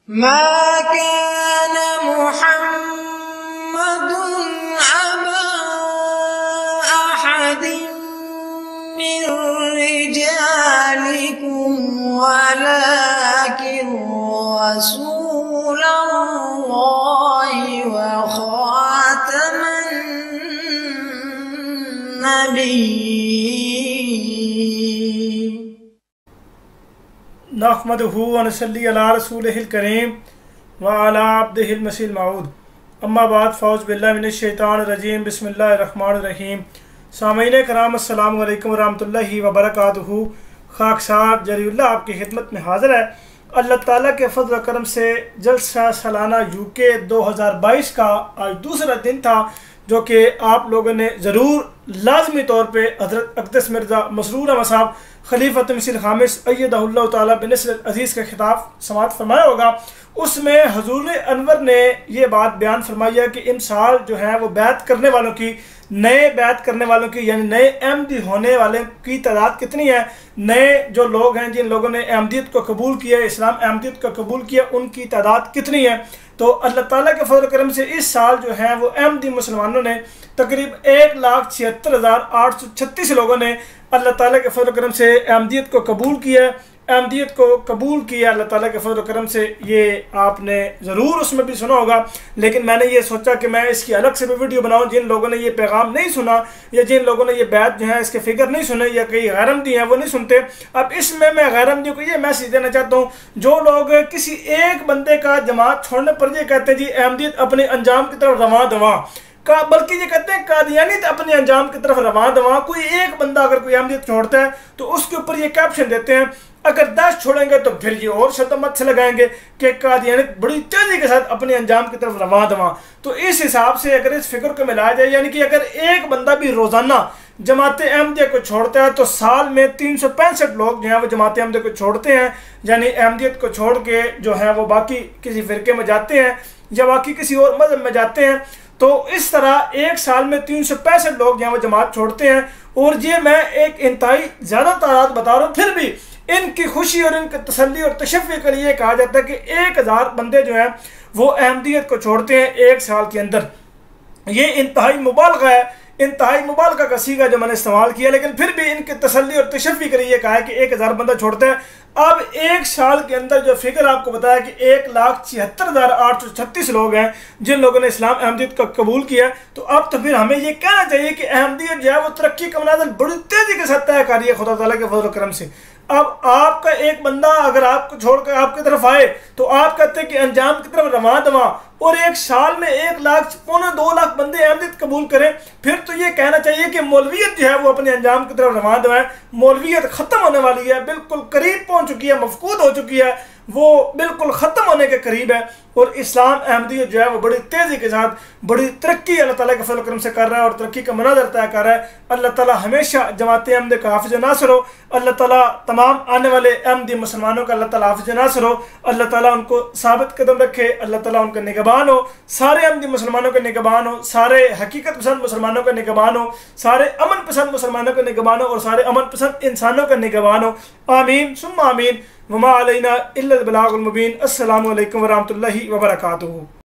मा कान मुहम्मदुन अबा अहदिन मिन रिजालिकुम वलाकिन रसूलल्लाहि व खातमन नबिय्यीन। नहमदुहु व नसल्ली अला रसूलिहिल करीम व अला अब्दिहिल मसीहिल मऊद। अम्मा बाद फ़ौज़ बिल्लाहि मिनश शैतानिर रजीम। बिस्मिल्लाहिर रहमानिर रहीम। सामीन कराम अस्सलामु अलैकुम व रहमतुल्लाहि व बरकातुहू। खाकसार जरीउल्लाह आपकी खिदमत में हाज़िर है। अल्लाह ताला के फज़ल व करम से जलसा सालाना यूके 2022 का आज दूसरा दिन था, जो कि आप लोगों ने ज़रूर लाजमी तौर पे हज़रत अक़दस मिर्ज़ा मसरूर अहमद साहब खलीफत मसीह खामिस अय्यदहुल्लाह तआला बिनस्र अज़ीज़ का खिताब समाअत फरमाया होगा। उसमें हुज़ूर अनवर ने ये बात बयान फरमाई है कि इन साल जो है वो बैत करने वालों की, नए बैत करने वालों की यानी नए अहमदी होने वाले की तादाद कितनी है, नए जो लोग हैं जिन लोगों ने अहमदियत को कबूल किया, इस्लाम अहमदियत को कबूल किया, उनकी तादाद कितनी है। तो अल्लाह ताला के फज़ल करम से इस साल जो है वो अहमदी मुसलमानों ने तकरीब 1,76,836 लोगों ने अल्लाह ताला के फज़ल करम से अहमदियत को कबूल किया। अहमदियत को कबूल किया अल्लाह ताला के फज़ल करम से, ये आपने ज़रूर उसमें भी सुना होगा, लेकिन मैंने ये सोचा कि मैं इसकी अलग से भी वीडियो बनाऊं। जिन लोगों ने ये पैगाम नहीं सुना या जिन लोगों ने ये बैत जो है इसके फिगर नहीं सुने या कई गैरअहमदी हैं वो नहीं सुनते, अब इसमें मैं गैरअहमदियों को ये मैसेज देना चाहता हूँ। जो लोग किसी एक बंदे का जमात छोड़ने पर ये कहते हैं जी अहमदियत अपने अंजाम की तरफ रवां दवां का, बल्कि ये कहते हैं कादियानियत अपने अंजाम की तरफ रवां दवां। कोई एक बंदा अगर कोई अहमदियत छोड़ता है तो उसके ऊपर ये कैप्शन देते हैं, अगर 10 छोड़ेंगे तो फिर ये और शतमत से लगाएंगे कि कादियानियत बड़ी तेजी के साथ अपने अंजाम की तरफ रवां दवां। तो इस हिसाब से अगर इस फिक्र को मिलाया जाए, यानी कि अगर एक बंदा भी रोजाना जमात अहमदिया को छोड़ता है तो साल में 365 लोग जो है वो जमात अहमदिया को छोड़ते हैं, यानी अहमदियत को छोड़ के जो है वो बाकी किसी फिरके में जाते हैं या बाकी किसी और मजहब में जाते हैं। तो इस तरह एक साल में 365 लोग जो है वो जमात छोड़ते हैं। और ये मैं एक इंतहाई ज़्यादा तादाद बता रहा हूँ, फिर भी इनकी खुशी और इनकी तसल्ली और तशफ़ी के लिए कहा जाता है कि 1000 बंदे जो हैं वो अहमदियत को छोड़ते हैं एक साल के अंदर। ये इंतहाई मुबालगा है, इंतहाई मुबालगा का सीगा जो मैंने इस्तेमाल किया, लेकिन फिर भी इनकी तसल्ली और तशफ़ी के लिए कहा है कि 1000 बंदा छोड़ते हैं। अब एक साल के अंदर जो फिगर आपको बताया कि 1,76,836 लोग हैं जिन लोगों ने इस्लाम अहमदियत को कबूल किया, तो अब तो फिर हमें ये कहना चाहिए कि अहमदियत जो है वो तरक्की का मनाज़िल बड़ी तेज़ी के साथ तय कर रही है खुदा ताला के फज़ल करम से। अब आपका एक बंदा अगर आपको छोड़कर आपकी तरफ आए तो आप कहते हैं कि अंजाम की तरफ रवां दवां, और एक साल में 1 लाख पौने 2 लाख बंदे अहमदियत कबूल करें, फिर तो ये कहना चाहिए कि मौलवियत जो है वो अपने अंजाम की तरफ रवां दवाएं। मौलवियत ख़त्म होने वाली है, बिल्कुल करीब पहुँच चुकी है, मफकूद हो चुकी है, वो बिल्कुल ख़त्म होने के करीब है। और इस्लाम अहमदियत जो है वो बड़ी तेज़ी के साथ बड़ी तरक्की अल्लाह ताला के फज़ल करम से कर रहा है और तरक्की का मनाज़र तय कर रहा है। अल्लाह ताला हमेशा जमात अहमद का हाफ़िज़ नासिर हो। अल्लाह ताला तमाम आने वाले अहमदी मुसलमानों का अल्लाह ताला हाफ़िज़ नासिर हो। अल्लाह ताला उनको साबित कदम रखे, अल्लाह ताला उनका निगहबान हो, सारे अहमदी मुसलमानों का निगहबान हो, सारे हकीकत पसंद मुसलमानों का निगहबान हो, सारे अमन पसंद मुसलमानों का निगहबान हो और सारे अमन पसंद इंसानों का निगहबान हो। आमीन सुम्मा आमीन। वमा अलैना इल्लल बलागुल मुबीन। अस्सलामु अलैकुम व रहमतुल्लाहि व बरकातुहू।